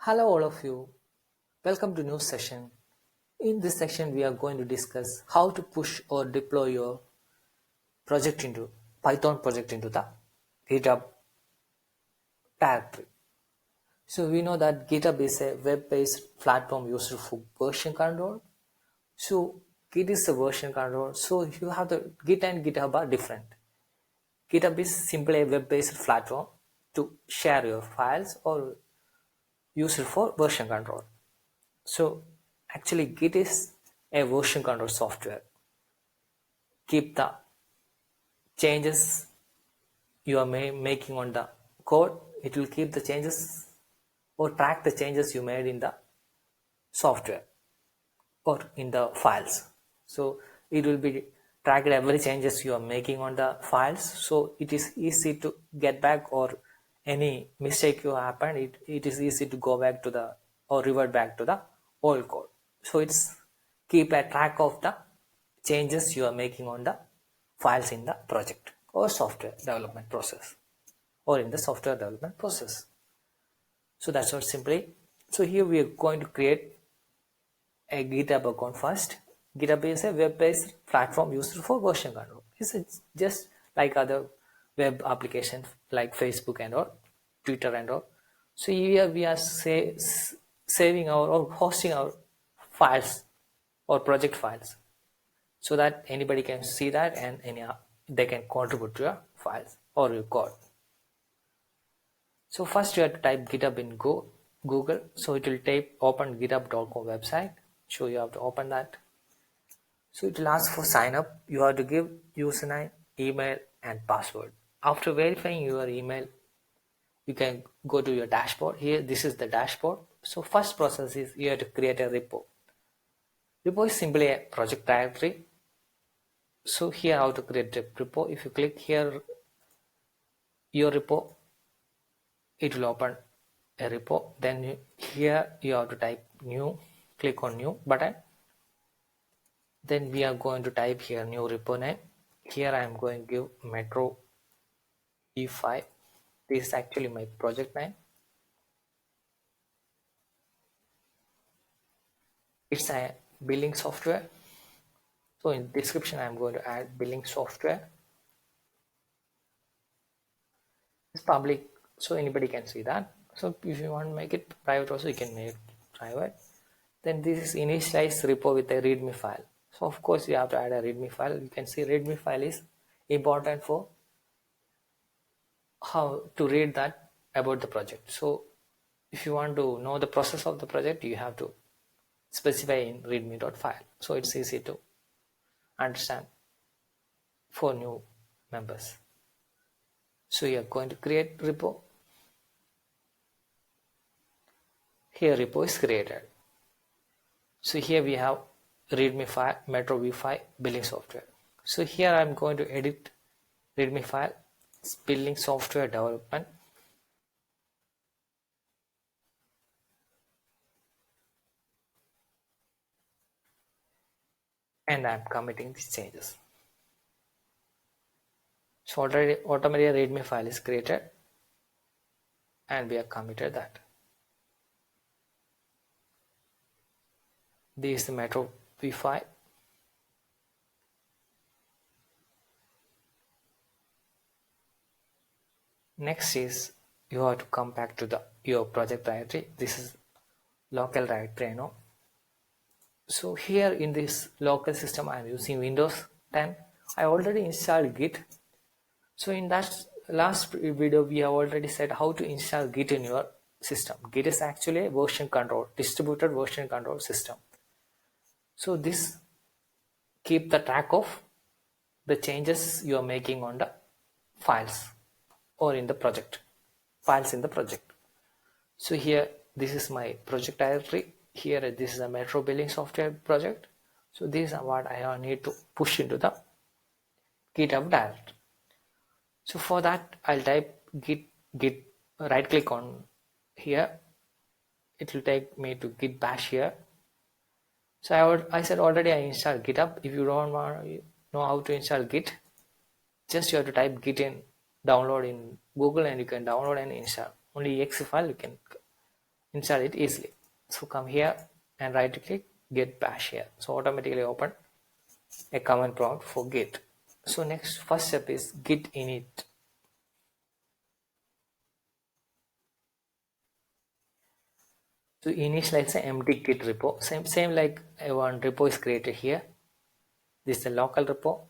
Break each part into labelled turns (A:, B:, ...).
A: Hello all of you. Welcome to new session. In this section we are going to discuss how to push or deploy your project into Python project into the GitHub directory. So we know that GitHub is a web-based platform used for version control. So Git is a version control. So you have the Git and GitHub are different. GitHub is simply a web-based platform to share your files or use it for version control. So actually Git is a version control software. Keep the changes you are making on the code. It will keep the changes or track the changes you made in the software or in the files. So it will be tracked every changes you are making on the files. So it is easy to get back, or any mistake you happen, it is easy to go back to the or revert back to the old code. So it's keep a track of the changes you are making on the files in the project or software development process or in the software development process. So that's what simply. So here we are going to create a GitHub account first. GitHub is a web-based platform used for version control. It's just like other web applications like Facebook and or Twitter and all. So here we are saving our or hosting our files or project files, so that anybody can see that and they can contribute to your files or your code. So first you have to type GitHub in Google. So it will type open github.com website. So you have to open that. So it will ask for sign up. You have to give username, email and password. After verifying your email, you can go to your dashboard. Here, this is the dashboard. So first process is you have to create a repo. Repo is simply a project directory. So here how to create a repo. If you click here, your repo, it will open a repo. Then here you have to type new, click on new button. Then we are going to type here new repo name. Here I am going to give Metro V5. This is actually my project name. It's a billing software. So in description I am going to add billing software. It's public, so anybody can see that. So if you want to make it private also, you can make it private. Then this is initialize repo with a readme file. So of course you have to add a readme file. You can see readme file is important for how to read that about the project. So if you want to know the process of the project, you have to specify in readme.file. So it's easy to understand for new members. So you are going to create repo. Here repo is created. So here we have readme file, Metro V5 billing software. So here I'm going to edit readme file, billing software development. And I'm committing these changes. So already automatically readme file is created and we have committed that. This is the Metro V5. Next is you have to come back to your project directory. This is local directory, I know. So here in this local system I am using Windows 10. I already installed Git. So in that last video we have already said how to install Git in your system. Git is actually a version control, distributed version control system. So this keep the track of the changes you are making on the files or in the project, files in the project. So here this is my project directory. Here this is a Metro billing software project. So this is what I need to push into the GitHub directory. So for that I'll type git right click on here. It will take me to git bash here. So I said already I installed GitHub. If you don't want to know how to install Git, just you have to type git in download in Google and you can download and install. Only exe file you can install it easily. So come here and right click git bash here. So automatically open a command prompt for git. So next first step is git init. To initialize an empty git repo, same like one repo is created here. This is the local repo,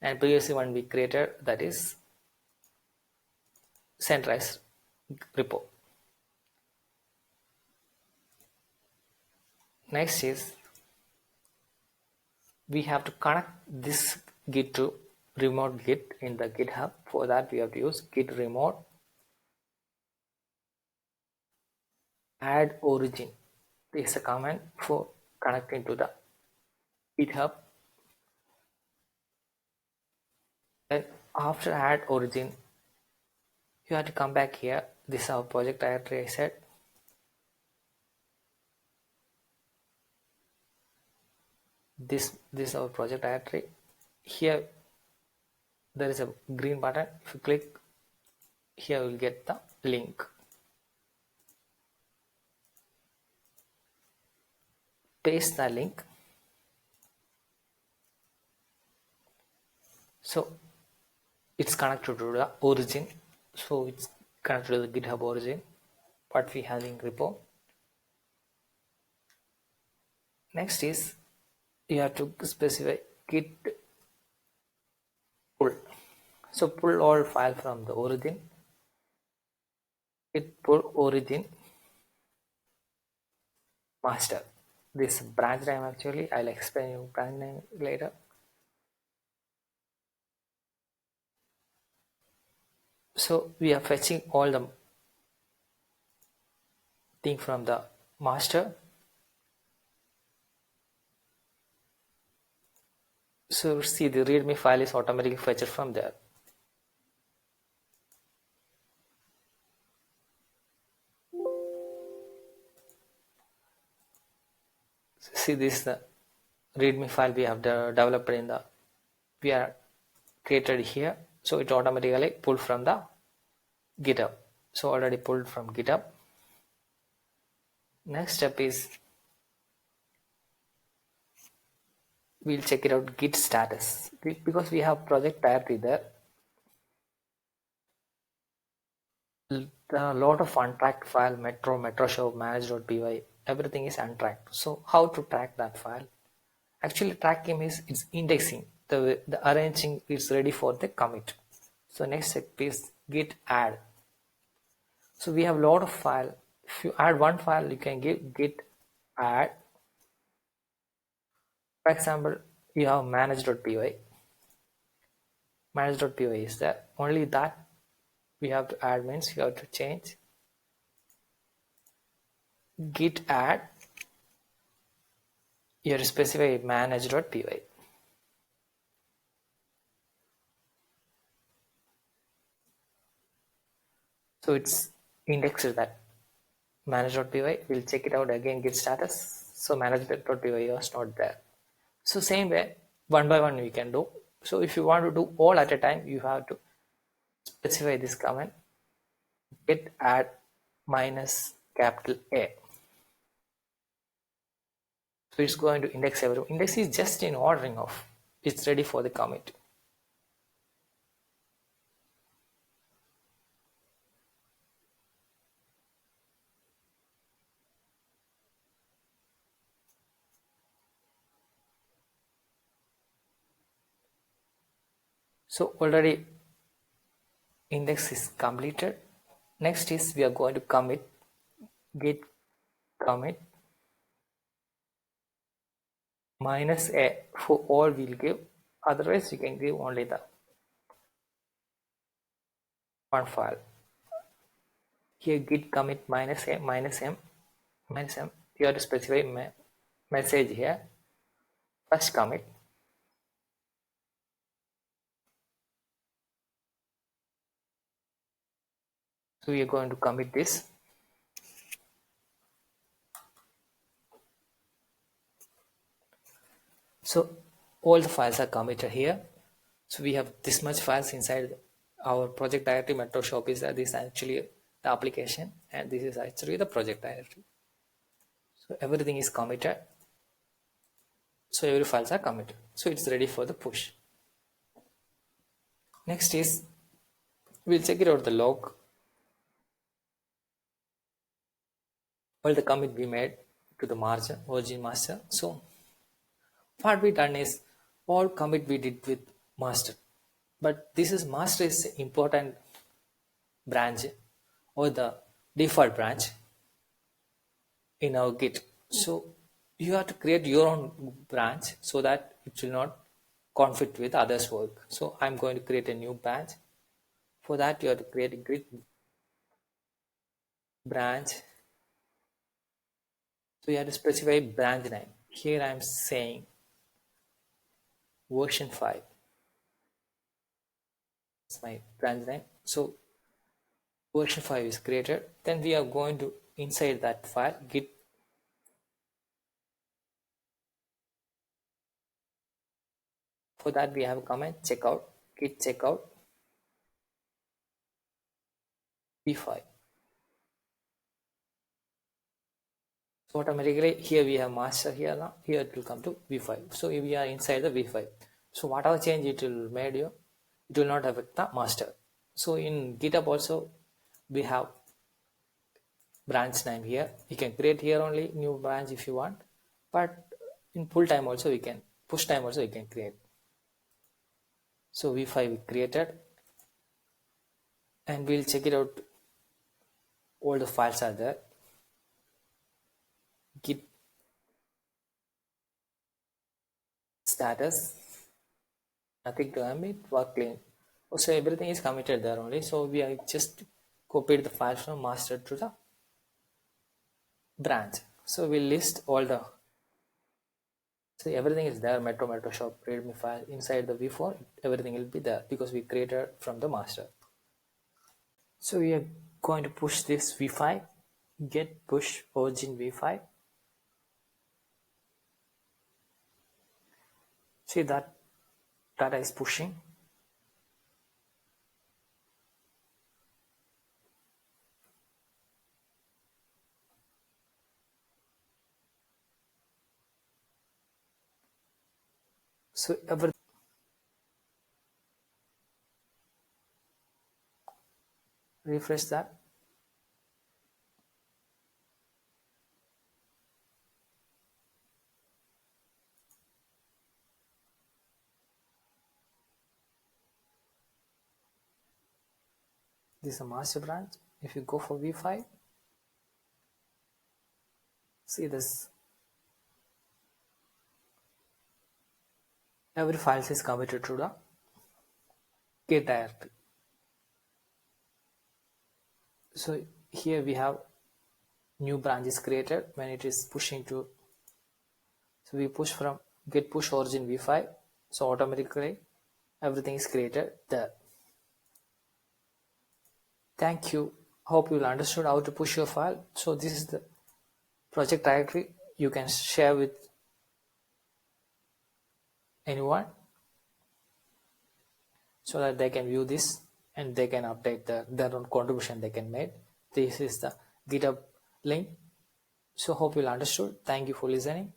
A: and previously one we created, that is centralized repo. Next is we have to connect this git to remote git in the GitHub. For that we have to use git remote add origin. This is a command for connecting to the GitHub. And after add origin, you have to come back here. This is our project directory I said. This is our project directory. Here there is a green button. If you click here, you will get the link. Paste the link. So it's connected to the origin. So it's connected to the GitHub origin, what we have in repo. Next is you have to specify git pull. So pull all file from the origin. Git pull origin master. This branch name actually, I'll explain you branch name later. So we are fetching all the thing from the master. So see, the readme file is automatically fetched from there. See, this is the readme file we have developed in the, we are created here. So it automatically pulled from the GitHub. So already pulled from GitHub. Next step is we'll check it out git status, because we have project directory there. There are a lot of untracked file, metro show, manage.py, everything is untracked. So how to track that file? Actually tracking means it's indexing, the arranging is ready for the commit. So next step is git add. So we have a lot of file. If you add one file, you can give git add. For example, you have manage.py. Manage.py is there. Only that we have to add, means you have to change git add. You have to specify manage.py. So it's indexed that manage.py. We'll check it out again, git status. So manage.py was not there. So same way, one by one we can do. So if you want to do all at a time, you have to specify this command git add minus capital A. So it's going to index everyone. Index is just in ordering of, it's ready for the commit. So already index is completed. Next is we are going to commit, git commit minus A. For all we'll give, otherwise you can give only the one file. Here git commit minus A minus M minus M. You have to specify message here. First commit. So we are going to commit this. So all the files are committed here. So we have this much files inside our project directory. Metro shop is there. This is actually the application, and this is actually the project directory. So everything is committed. So every files are committed. So it's ready for the push. Next is we'll check it out the log. Well, the commit we made to the margin origin master. So what we done is all commit we did with master, but this is master is important branch or the default branch in our Git. So you have to create your own branch so that it will not conflict with others' work. So I'm going to create a new branch. For that, you have to create a Git branch. So you have to specify branch name. Here I'm saying version 5. It's my branch name. So version 5 is created. Then we are going to inside that file git for that we have a command checkout git checkout v5. So automatically here we have master here. Now here it will come to v5. So we are inside the v5. So whatever change it will made you, it will not affect the master. So in GitHub also we have branch name here. You can create here only new branch if you want, but in pull time also we can, push time also you can create. So v5 we created, and we'll check it out. All the files are there. Git status, nothing to omit, work clean. So everything is committed there only. So we are just copied the file from master to the branch. So we'll list all the, so everything is there. Metro shop readme file inside the v4, everything will be there because we created from the master. So we are going to push this v5, get push origin v5. See that data is pushing. So refresh that. This is a master branch. If you go for v5, see this, every file is committed to the Git directory. So here we have new branch is created when it is pushing to, so we push from get push origin v5, so automatically everything is created there. Thank you. Hope you will understood how to push your file. So this is the project directory. You can share with anyone so that they can view this and they can update their own contribution they can make. This is the GitHub link. So hope you will understood. Thank you for listening.